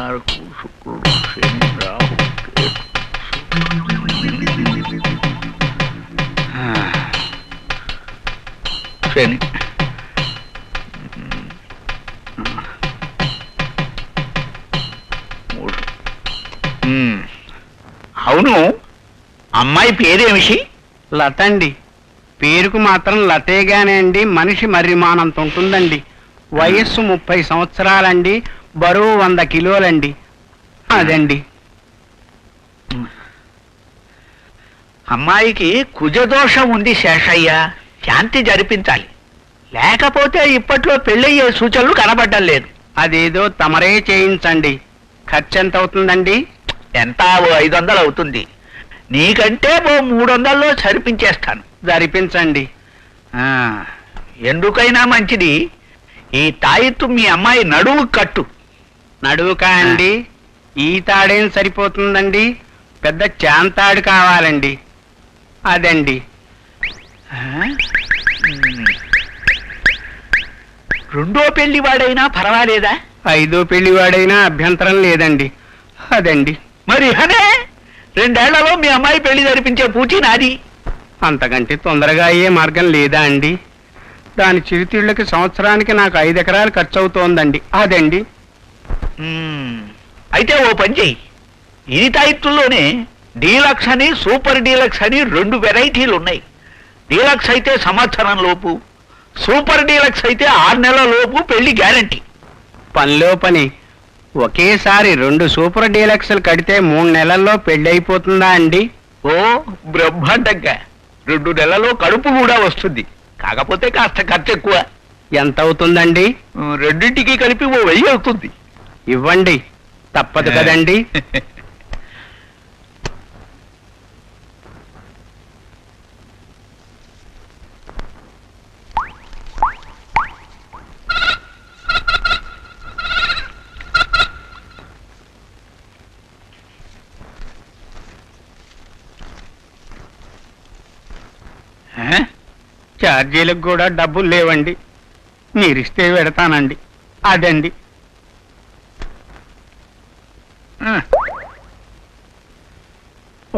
అంగారకు శుక్రుడు శని రాహు శని. అవును, అమ్మాయి పేరేమిషి? లత అండి. పేరుకు మాత్రం లతేగానే అండి, మనిషి మర్రిమానంత ఉంటుందండి. వయస్సు 30 సంవత్సరాలండి, బరువు 100 కిలోలండి. అదండి. అమ్మాయికి కుజదోషం ఉంది శేషయ్య, శాంతి జరిపించాలి. లేకపోతే ఇప్పట్లో పెళ్ళయ్యే సూచనలు కనబడ్డం లేదు. అదేదో తమరే చేయించండి. ఖర్చు ఎంత అవుతుందండి? ఎంత? 500 అవుతుంది. నీకంటే 300లో సరిపించేస్తాను. జరిపించండి. ఎందుకైనా మంచిది, ఈ తాయెత్తు మీ అమ్మాయి నడువు కట్టు. నడువుకా అండి? ఈ తాడేం సరిపోతుందండి, పెద్ద చాంతాడు కావాలండి. అదండి. రెండో పెళ్లి వాడైనా పర్వాలేదా? 5వ పెళ్లివాడైనా అభ్యంతరం లేదండి. అదండి. మరి అనే 2 ఏళ్లలో మీ అమ్మాయి పెళ్లి జరిపించే పూచి నాది. అంతకంటే తొందరగా అయ్యే మార్గం లేదా అండి? దాని చిరుతిళ్ళకి సంవత్సరానికి నాకు 5 ఎకరాలు ఖర్చు అవుతోందండి. అదండి. అయితే ఓ పని చెయ్యి, ఈ తాయిత్తుల్లోనే డీలక్స్ అని సూపర్ డీలక్స్ అని 2 వెరైటీలు ఉన్నాయి. డీలక్స్ అయితే సంవత్సరం లోపు, సూపర్ డీలక్స్ అయితే 6 నెలల లోపు పెళ్లి గ్యారంటీ. పనిలో పని ఒకేసారి 2 సూపర్ డీలక్స్లు కడితే 3 నెలల్లో పెళ్లి అయిపోతుందా అండి? ఓ బ్రహ్మాండంగా 2 నెలల్లో కడుపు కూడా వస్తుంది. కాకపోతే కాస్త ఖర్చు ఎక్కువ. ఎంత అవుతుందండి? రెండింటికి కలిపి 1000 అవుతుంది. ఇవ్వండి, తప్పదు కదండి. ఛార్జీలకు కూడా డబ్బులు లేవండి. మీరిస్తే పెడతానండి. అదండి.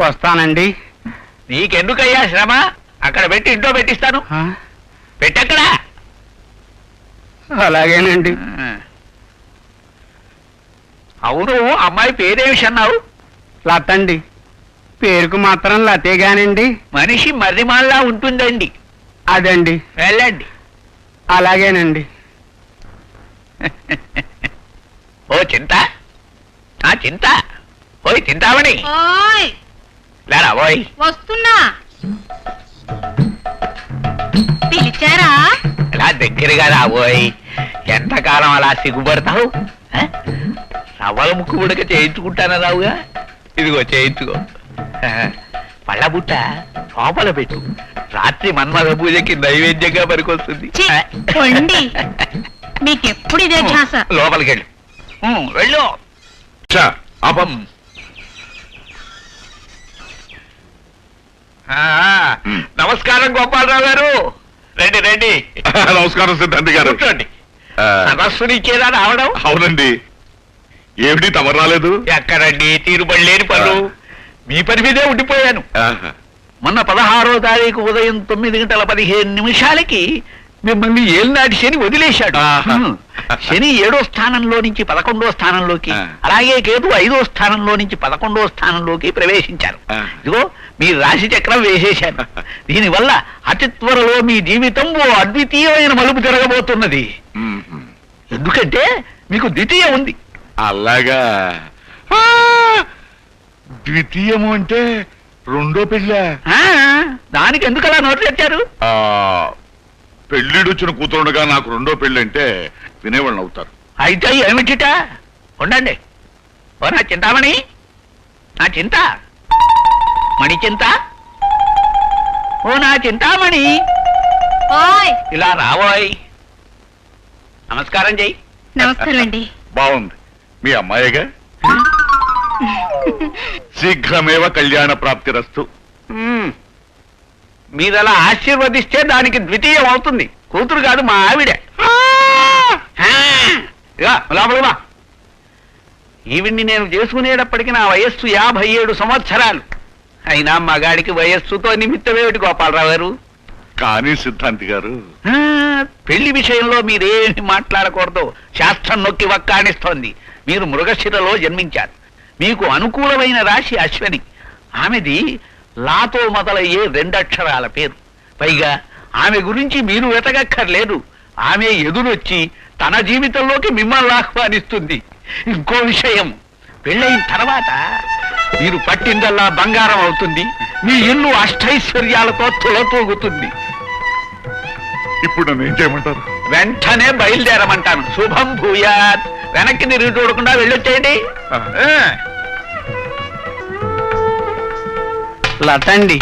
వస్తానండి. నీకెందుకయ్యా శ్రమ? అక్కడ పెట్టి ఇంట్లో పెట్టిస్తాను. పెట్టక్కడా. అలాగేనండి. అవును, అమ్మాయి పేరేమిషి అన్నావు? లతండి. పేరుకు మాత్రం లతేగానండి. మనిషి మర్రిమాల్లా ఉంటుందండి. అదండి. వెళ్ళండి. అలాగేనండి. ఓ చింత, ఆ చింత, ఓయ్ చింతామణి, లేరా ఓయ్. వస్తున్నా. పిలిచారా? ఇలా దగ్గరగా రాబోయ్. ఎంతకాలం అలా సిగ్గుపడతావు? రవ్వల ముక్కు ఉడక చేయించుకుంటానా రావుగా. ఇదిగో చేయించుకో. పళ్ళ బుట్ట లోపల పెట్టు. రాత్రి మన్మథ పూజకి నైవేద్యంగా పనికొస్తుంది. మీకెప్పుడు ఇదే ఛాస. లోపలికి వెళ్ళు. వెళ్ళు. నమస్కారం గోపాలరావు గారు. రండి రండి. నమస్కారం సిద్ధాంతి గారు. కూర్చోండి. సదస్సునిచ్చేదా రావడం? అవునండి. ఏమిటి తమరు రాలేదు? ఎక్కడండి, తీరుబడి లేని పనులు. మీ పని మీదే ఉండిపోయాను. మొన్న 16వ తారీఖు ఉదయం 9:15 మిమ్మల్ని ఏలినాటి శని వదిలేశాడు. శని 7వ స్థానంలో నుంచి 11వ స్థానంలోకి, అలాగే కేతు 5వ స్థానంలో నుంచి 11వ స్థానంలోకి ప్రవేశించారు. ఇదిగో మీ రాశి చక్రం వేసేశాను. దీనివల్ల అతి త్వరలో మీ జీవితం ఓ అద్వితీయమైన మలుపు తిరగబోతున్నది. ఎందుకంటే మీకు ద్వితీయ ఉంది. అలాగా? ద్వితీయము అంటే రెండో పెళ్ళ? దానికి ఎందుకలా నోట్లు తెచ్చారు? పెళ్ళిడొచ్చిన కూతురుగా నాకు రెండో పెళ్ళి అంటే వినేవాళ్ళని అవుతారు. అయితే ఏమిటిట? ఉండండి. ఓ నా చింతామణి, నా చింత మణి చింత, ఓ నా చింతామణి, ఇలా రావోయ్. నమస్కారం చెయ్యి. నమస్కారం అండి. బాగుంది. మీ అమ్మాయిగా? శీఘ్రమేవ కళ్యాణ ప్రాప్తిరస్తు. మీరలా ఆశీర్వదిస్తే దానికి ద్వితీయం అవుతుంది. కూతురు కాదు, మా ఆవిడ. లోపల ఈవిడ్ని నేను చేసుకునేటప్పటికి నా వయస్సు 57 సంవత్సరాలు. అయినా మగాడికి వయస్సుతో నిమిత్తమేమిటి గోపాలరావు గారు? కానీ సిద్ధాంతి గారు, ఆ, పెళ్లి విషయంలో మీరేమి మాట్లాడకూడదు. శాస్త్రం నొక్కి వక్కాణిస్తోంది. మీరు మృగశిరలో జన్మించారు. మీకు అనుకూలమైన రాశి అశ్వని. ఆమెది లాతో మొదలయ్యే 2 అక్షరాల పేరు. పైగా ఆమె గురించి మీరు వెతకక్కర్లేదు. ఆమె ఎదురొచ్చి తన జీవితంలోకి మిమ్మల్ని ఆహ్వానిస్తుంది. ఇంకో విషయం, పెళ్ళైన తర్వాత మీరు పట్టిందల్లా బంగారం అవుతుంది. మీ ఇల్లు అష్టైశ్వర్యాలతో తులతూగుతుంది. ఇప్పుడు నన్ను ఏం చేయమంటారు? వెంటనే బయలుదేరమంటాను. శుభం భూయాత్. వెనక్కి తిరిగి చూడకుండా వెళ్ళొచ్చేయండి. లత అండి,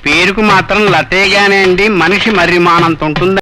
పేరుకు మాత్రం లతేగానే అండి, మనిషి మర్రి మానంత ఉంటుంది.